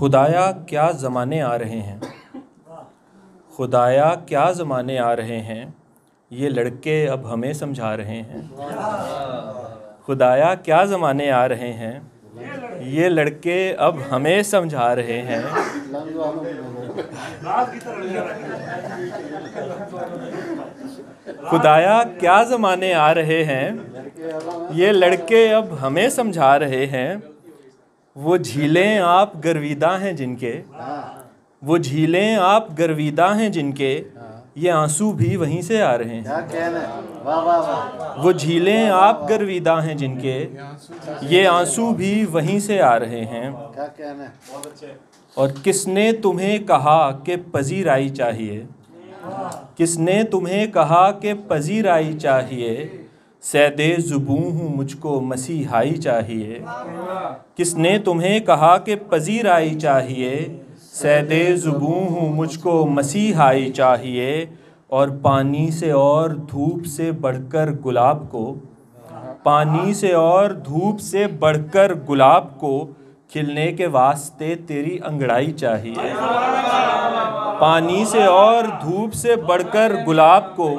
خدایا کیا زمانے آ رہے ہیں، خدایا کیا زمانے آ رہے ہیں، یہ لڑکے اب ہمیں سمجھا رہے ہیں۔ خدایا کیا زمانے آ رہے ہیں، یہ لڑکے اب ہمیں سمجھا رہے ہیں۔ خدایا کیا زمانے آ رہے ہیں، یہ لڑکے اب ہمیں سمجھا رہے ہیں۔ وہ جھیلیں آپ گرویدہ ہیں جن کے، وہ جھیلیں آپ گرویدہ ہیں جن کے، یہ آنسو بھی وہیں سے آ رہے ہیں۔ وہ جھیلیں آپ گرویدہ ہیں جن کے، یہ آنسو بھی وہیں سے آ رہے ہیں۔ اور کس نے تمہیں کہا کہ پذیرائی چاہیے، کس نے تمہیں کہا کہ پذیرائی چاہیے، صید زبوں ہوں مجھ کو مسیحائی چاہیے۔ کس نے تمہیں کہا کہ پذیرائی چاہیے، صید زبوں ہوں مجھ کو مسیحائی چاہیے۔ اور پانی سے اور دھوپ سے بڑھ کر گلاب کو، پانی سے اور دھوپ سے بڑھ کر گلاب کو، کھلنے کے واسطے تیری انگڑائی چاہیے۔ پانی سے اور دھوپ سے بڑھ کر گلاب کو،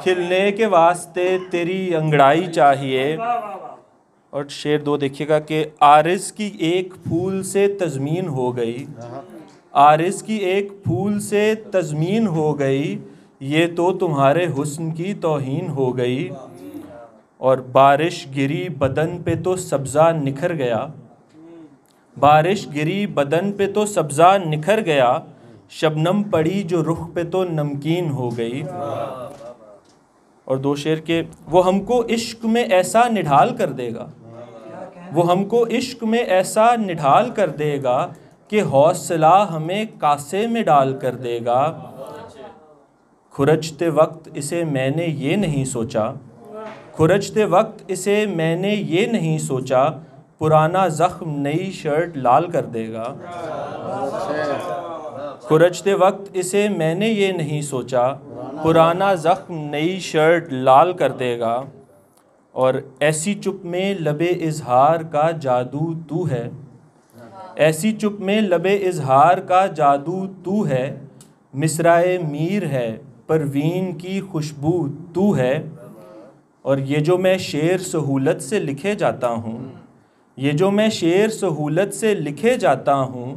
کھلنے کے واسطے تیری انگڑائی چاہیے۔ اور شعر 2 دیکھیے گا کہ عارض کی ایک پھول سے تزمین ہو گئی، عارض کی ایک پھول سے تزمین ہو گئی، یہ تو تمہارے حسن کی توہین ہو گئی۔ اور بارش گری بدن پہ تو سبزہ نکھر گیا، بارش گری بدن پہ تو سبزہ نکھر گیا، شبنم پڑی جو رخ پہ تو نمکین ہو گئی۔ اور 2 شعر کے وہ ہم کو عشق میں ایسا نڈھال کر دے گا، وہ ہم کو عشق میں ایسا نڈھال کر دے گا، کہ حوصلہ ہمیں کاسے میں ڈال کر دے گا۔ کھرچتے وقت اسے میں نے یہ نہیں سوچا، کھرچتے وقت اسے میں نے یہ نہیں سوچا، پرانا زخم نئی شرٹ لال کر دے گا۔ کھرچتے وقت اسے میں نے یہ نہیں سوچا، پرانا زخم نئی شرٹ لال کر دے گا۔ اور ایسی چپ میں لب اظہار کا جادو تو ہے، ایسی چپ میں لب اظہار کا جادو تو ہے، مصرعِ میر ہے پروین کی خوشبو تو ہے۔ اور یہ جو میں شعر سہولت سے لکھے جاتا ہوں، یہ جو میں شعر سہولت سے لکھے جاتا ہوں،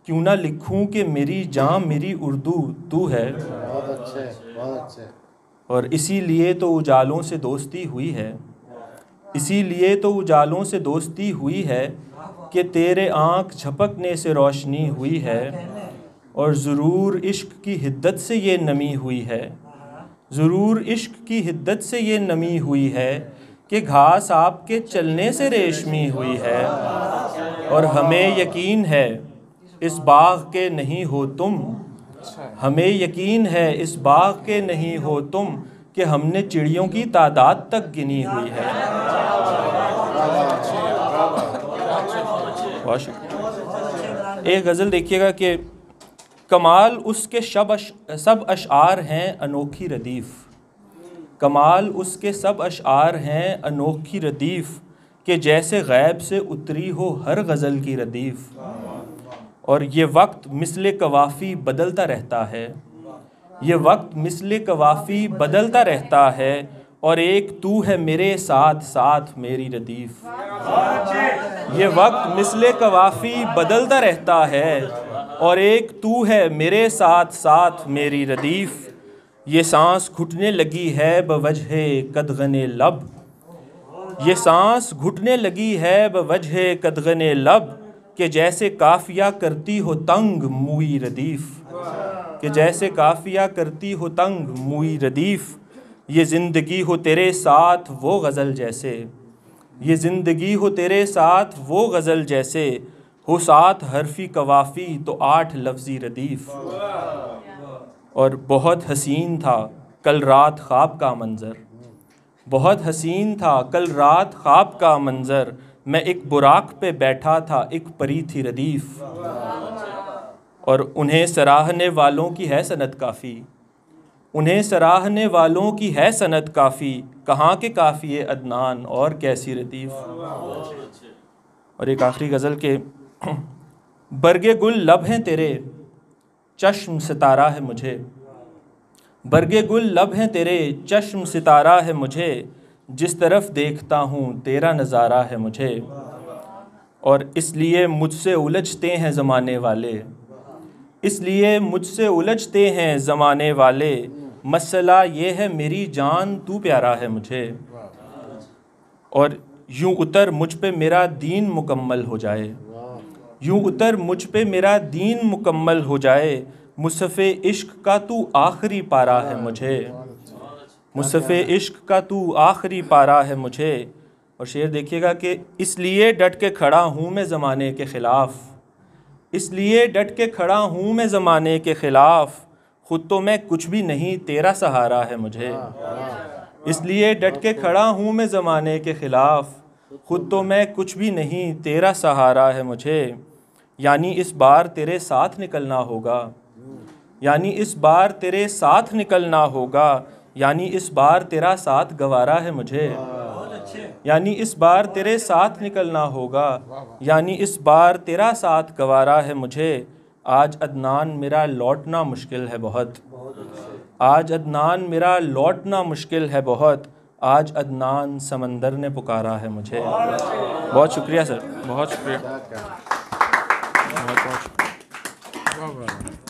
کیوں نہ لکھوں کہ میری جان میری اردو تو ہے۔ اور اسی لیے تو اجالوں سے دوستی ہوئی ہے، اسی لیے تو اجالوں سے دوستی ہوئی ہے، کہ تیرے آنکھ جھپکنے سے روشنی ہوئی ہے۔ اور ضرور عشق کی حدت سے یہ نمی ہوئی ہے، ضرور عشق کی حدت سے یہ نمی ہوئی ہے، کہ گھاس آپ کے چلنے سے ریشمی ہوئی ہے۔ اور ہمیں یقین ہے اس باغ کے نہیں ہو تم، ہمیں یقین ہے اس باغ کے نہیں ہو تم، کہ ہم نے چڑیوں کی تعداد تک گنی ہوئی ہے۔ بہت شکریہ۔ ایک غزل دیکھیے گا کہ کمال اس کے سب اشعار ہیں انوکھی ردیف، کمال اس کے سب اشعار ہیں انوکھی ردیف، کہ جیسے غیب سے اتری ہو ہر غزل کی ردیف۔ اور یہ وقت مثل قوافی بدلتا رہتا ہے، یہ وقت مثل قوافی بدلتا رہتا ہے، اور ایک تو ہے میرے ساتھ ساتھ میری ردیف۔ یہ وقت مثل قوافی بدلتا رہتا ہے، اور ایک تو ہے میرے ساتھ ساتھ میری ردیف۔ یہ سانس گھٹنے لگی ہے بوجہ قدغن لب، یہ سانس گھٹنے لگی ہے بوجہ قدغن لب، کہ جیسے قافیہ کرتی ہو تنگ موئی ردیف، کہ جیسے قافیہ کرتی ہو تنگ موئی ردیف۔ یہ زندگی ہو تیرے ساتھ وہ غزل جیسے، یہ زندگی ہو تیرے ساتھ وہ غزل جیسے، ہو 7 حرفی قوافی تو 8 لفظی ردیف۔ اور بہت حسین تھا کل رات خواب کا منظر، بہت حسین تھا کل رات خواب کا منظر، میں ایک براق پہ بیٹھا تھا ایک پری تھی ردیف۔ اور انہیں سراہنے والوں کی ہے سند کافی، انہیں سراہنے والوں کی ہے سند کافی، کہاں کے کافی عدنان اور کیسی ردیف۔ اور ایک آخری غزل کے برگے گل لب ہیں تیرے چشم ستارہ ہے مجھے، برگے گل لب ہیں تیرے چشم ستارہ ہے مجھے، جس طرف دیکھتا ہوں تیرا نظارہ ہے مجھے، اور اس لیے مجھ سے الجھتے ہیں زمانے والے، اس لیے مجھ سے الجھتے ہیں زمانے والے، مسئلہ یہ ہے میری جان تو پیارا ہے مجھے، اور یوں اتر مجھ پہ میرا دین مکمل ہو جائے، یوں اتر مجھ پہ میرا دین مکمل ہو جائے، مصحف عشق کا تو آخری پارہ ہے مجھے، مصحف عشق کا تو آخری پارہ ہے مجھے۔ اور شعر دیکھیے گا کہ اس لیے ڈٹ کے کھڑا ہوں میں زمانے کے خلاف، اس لیے ڈٹ کے کھڑا ہوں میں زمانے کے خلاف، خود تو میں کچھ بھی نہیں تیرا سہارا ہے مجھے، اس لیے ڈٹ کے کھڑا ہوں میں زمانے کے خلاف، خود تو میں کچھ بھی نہیں تیرا سہارا ہے مجھے، یعنی اس بار تیرے ساتھ نکلنا ہوگا، یعنی اس بار تیرے ساتھ نکلنا ہوگا، یعنی اس بار تیرا ساتھ گوارا ہے مجھے، یعنی اس بار تیرے ساتھ نکلنا ہوگا، یعنی اس بار تیرا ساتھ گوارا ہے مجھے، آج عدنان میرا لوٹنا مشکل ہے بہت، آج عدنان میرا لوٹنا مشکل ہے بہت، آج عدنان سمندر نے پکارا ہے مجھے۔ بہت شکریہ سر، بہت شکریہ، بہت شکریہ۔